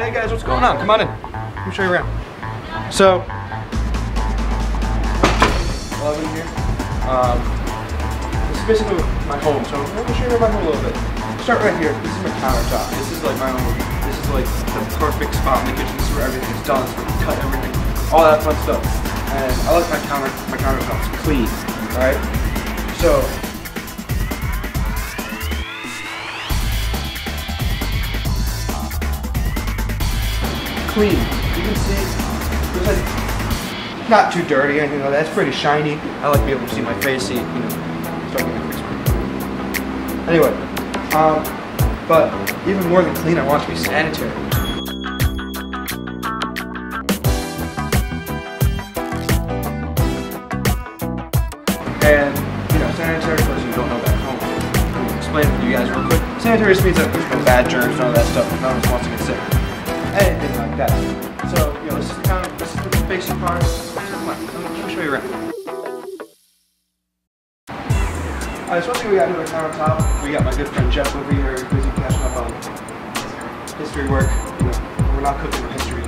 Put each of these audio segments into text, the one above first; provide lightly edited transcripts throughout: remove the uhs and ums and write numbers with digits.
Hey guys, what's going on? Come on in. Let me show you around. So, love in here. This is basically my home, so let me show you around my home a little bit. Start right here. This is my countertop. This is like my own. This is like the perfect spot in the kitchen. This is where everything's done. This is where we cut everything, all that fun stuff. And I like my countertops clean. All right. So. Clean. You can see there's like not too dirty or anything like that. It's pretty shiny. I like to be able to see my face, see, start getting my face. Anyway, but even more than clean, I want it to be sanitary. And sanitary, for those who don't know back home, I'll explain it to you guys real quick. Sanitary just means that there's no bad germs and all that stuff. No one wants to get sick. Anything like that. So, this is the basic part. Come on, let me show you around. Alright, so one thing we got here on the countertop, we got my good friend Jeff over here, who's busy catching up on history work. We're not cooking with history.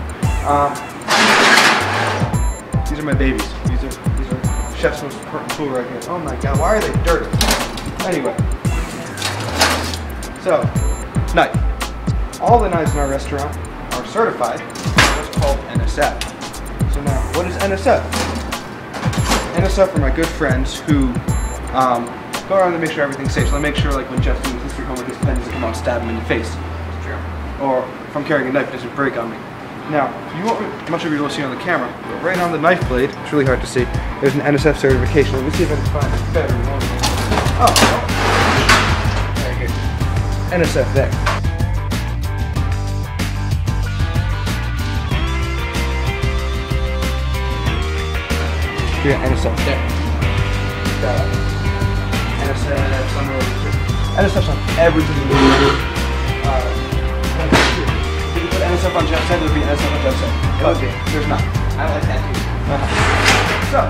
These are my babies. These are chef's most important tool right here. Oh my god, why are they dirty? Anyway. So, knife. All the knives in our restaurant are certified what's called NSF. So now, what is NSF? NSF are my good friends who go around and make sure everything's safe. So they make sure, like when Jeff's doing history homework, his pen doesn't come out and stab him in the face. Or if I'm carrying a knife, it doesn't break on me. Now, you won't much of you will see on the camera, but right on the knife blade, it's really hard to see, there's an NSF certification. Let me see if I can find it better. Oh, right here. NSF there. Yeah, NSF there. NSF's on NSF's on everything you do. If you put NSF on Jeff's head, there would be NSF on Jeff's head. But there's not. I like that too. So,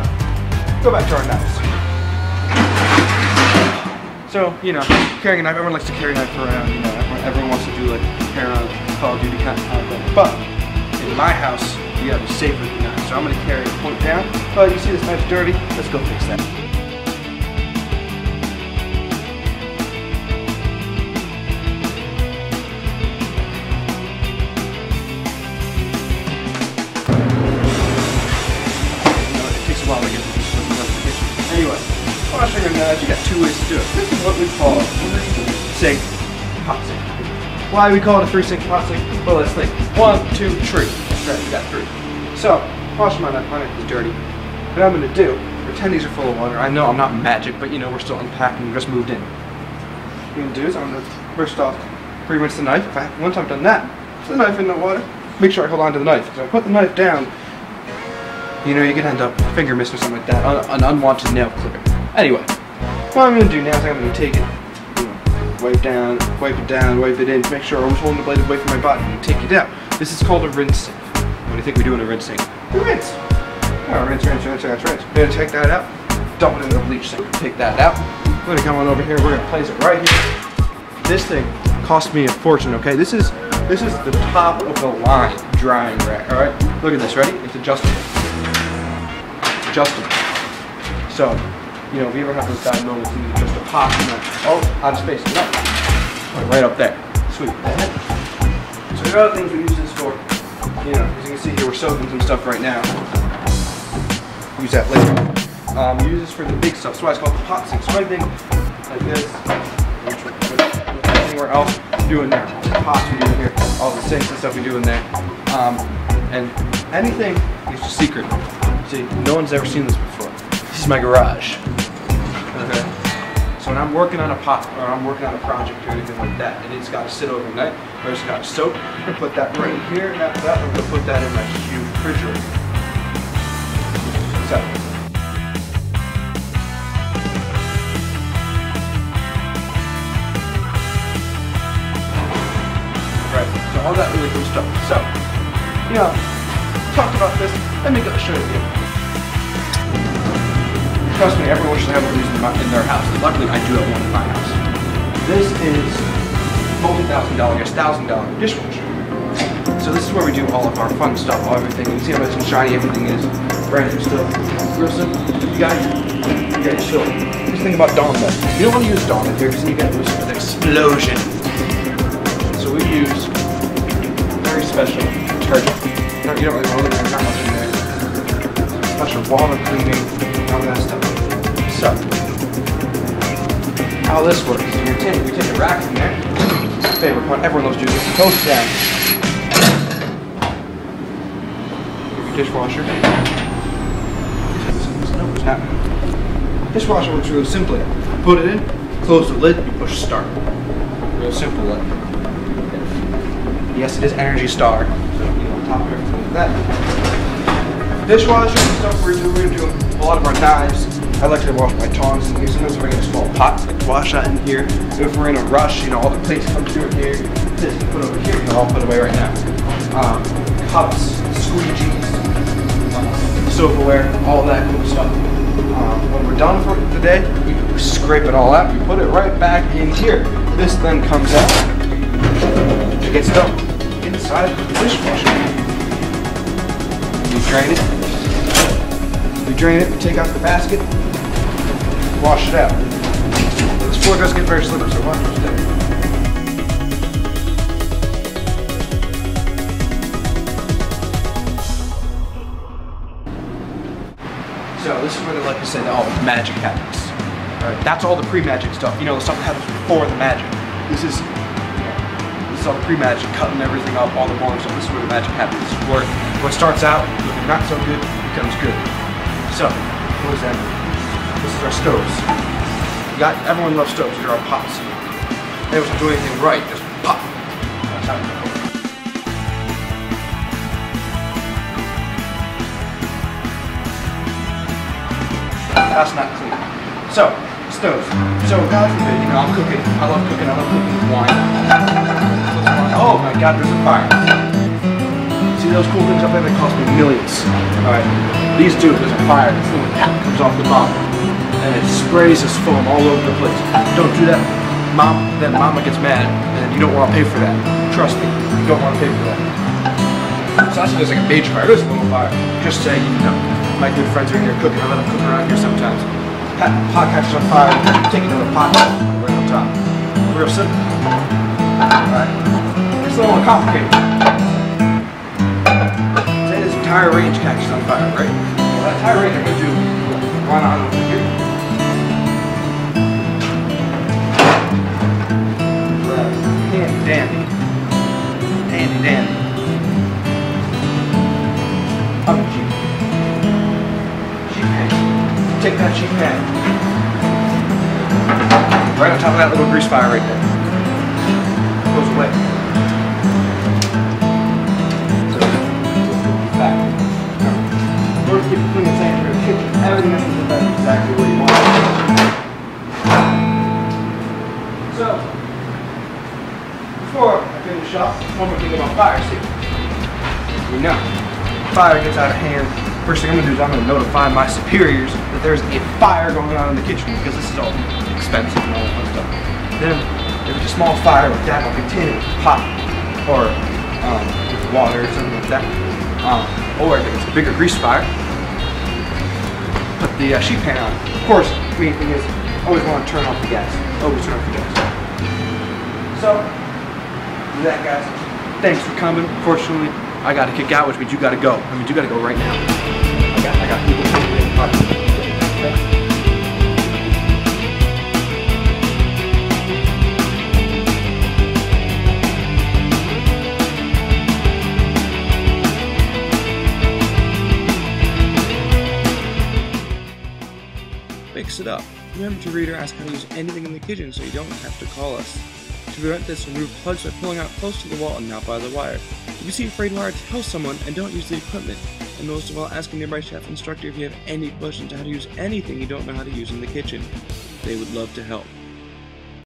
go back to our knives. So, carrying a knife, everyone likes to carry a knife around, everyone wants to do like carry around Call of Duty kind of thing. But in my house, you gotta be safe with your knife. So I'm gonna carry it point down. Oh, you see this knife's dirty? Let's go fix that. It takes a while to get to the kitchen. Anyway, washing your knives, you got two ways to do it. This is what we call a three-sink pot sink. Why we call it a three-sink pot sink? Well, let's think. 1, 2, 3. That's right, we got 3. So, washing my knife is dirty. What I'm going to do, pretend these are full of water. I know I'm not magic, but we're still unpacking, we just moved in. What I'm going to do is I'm going to first off pre-rinse the knife. Once I've done that, put the knife in the water, make sure I hold on to the knife. Because if I put the knife down, you can end up finger missing or something like that, an unwanted nail clipper. Anyway, what I'm going to do now is I'm going to take it, wipe it down, wipe it in, make sure I'm holding the blade away from my body and take it out. This is called a rinse sink. What do you think we do in a rinse sink? We rinse. Oh, rinse. We're going to take that out, dump it in the bleach sink. Take that out. We're going to come on over here. We're going to place it right here. This thing cost me a fortune, okay? This is the top of the line drying rack, all right? Look at this, ready? It's adjustable. Adjustable. So, if you ever have those bad moments, you need just a pop, out of space. No. Right up there. Sweet. So there are other things we use this for. As you can see here, we're soaking some stuff right now. Use that later. Use this for the big stuff. That's why it's called the pot sink. So anything like this, anywhere else, do in there. The pots we do in here, all the sinks and stuff we do in there. And anything is a secret. See, no one's ever seen this before. This is my garage. Okay. So when I'm working on a pot or I'm working on a project or anything like that, and it's got to sit overnight, or it's got to soak, I'm gonna put that right here, and after that, I'm gonna put that in my huge refrigerator. So. Right. So all that really cool stuff. So, talked about this. Let me go show you. Trust me, everyone should have one of these in their house. Luckily, I do have one in my house. This is multi-$1,000, yes, $1,000 dishwasher. So this is where we do all of our fun stuff, everything. You can see how nice and shiny everything is. Brand new stuff. Real simple. You guys chill. Just think about Dawn though. You don't want to use Dawn in here because you get an explosion. So we use very special detergent. No, you don't really know there's not much in there. Special water cleaning, all that stuff. So, how this works is you take a rack in there. Favorite part, everyone loves using it. Toast down. Your dishwasher. Now, dishwasher works really simply. Put it in, close the lid, you push start. Real simple. Yes, it is Energy Star. So, on top of everything like that. Dishwasher stuff we're doing a lot of our knives. I like to wash my tongs in here. Sometimes we're in a small pot, I like to wash that in here. If we're in a rush, all the plates come through in here. This can put over here, I'll put away right now. Cups, squeegees, silverware, all that cool stuff. When we're done for the day, we scrape it all out. We put it right back in here. This then comes out. It gets dumped inside the dishwasher. We drain it, we take out the basket, wash it out. This floor does get very slippery, so watch your step. So this is where they like to say that all the magic happens. Alright, that's all the pre-magic stuff. The stuff that happens before the magic. This is all the pre-magic, cutting everything up, all the boring stuff. This is where the magic happens. This is where what starts out looking not so good becomes good. So, what is that? This is our stoves. Everyone loves stoves. They're our pots. They don't do anything right. Just pop. That's how it goes. That's not clean. So, stoves. So, God forbid, I'm cooking. I love cooking wine. Oh my God, there's a fire. See those cool things up there? They cost me millions. Alright, these do. There's a fire. This little cap comes off the bottom. And it sprays this foam all over the place. Don't do that, Mom. Then Mama gets mad. And you don't want to pay for that. Trust me, you don't want to pay for that. So that's just like a major fire. There's a little fire. Just saying, my good friends are here cooking. I let them cook around here sometimes. Pot catches on fire. Take another pot right on top. Real simple. Alright. It's a little more complicated. Say this entire range catches on fire, right? Well, that entire range I'm going to do one on over here. Dandy. Oven sheet. Sheet pan. Take that sheet pan. Right on top of that little grease fire right there. Goes away. So, back. We're doing the same for the kitchen. Everything is exactly where you want it. So, before I finish up, one more thing about fire safety. Fire gets out of hand. First thing I'm going to do is I'm going to notify my superiors that there's a fire going on in the kitchen because this is all expensive and all that fun stuff. Then, if it's a small fire like that, I'll contain it with pot or with water or something like that. Or if it's a bigger grease fire, put the sheet pan on. Of course, the main thing is always want to turn off the gas. Always turn off the gas. So, do that, guys. Thanks for coming. Fortunately, I got to kick out, which means you got to go. I mean, you got to go right now. I got people in the Mix it up. Remember to read or ask how to use anything in the kitchen so you don't have to call us. To prevent this, remove plugs by pulling out close to the wall and not by the wire. If you see a frayed wire, tell someone and don't use the equipment. And most of all, ask a nearby chef instructor if you have any questions on how to use anything you don't know how to use in the kitchen. They would love to help.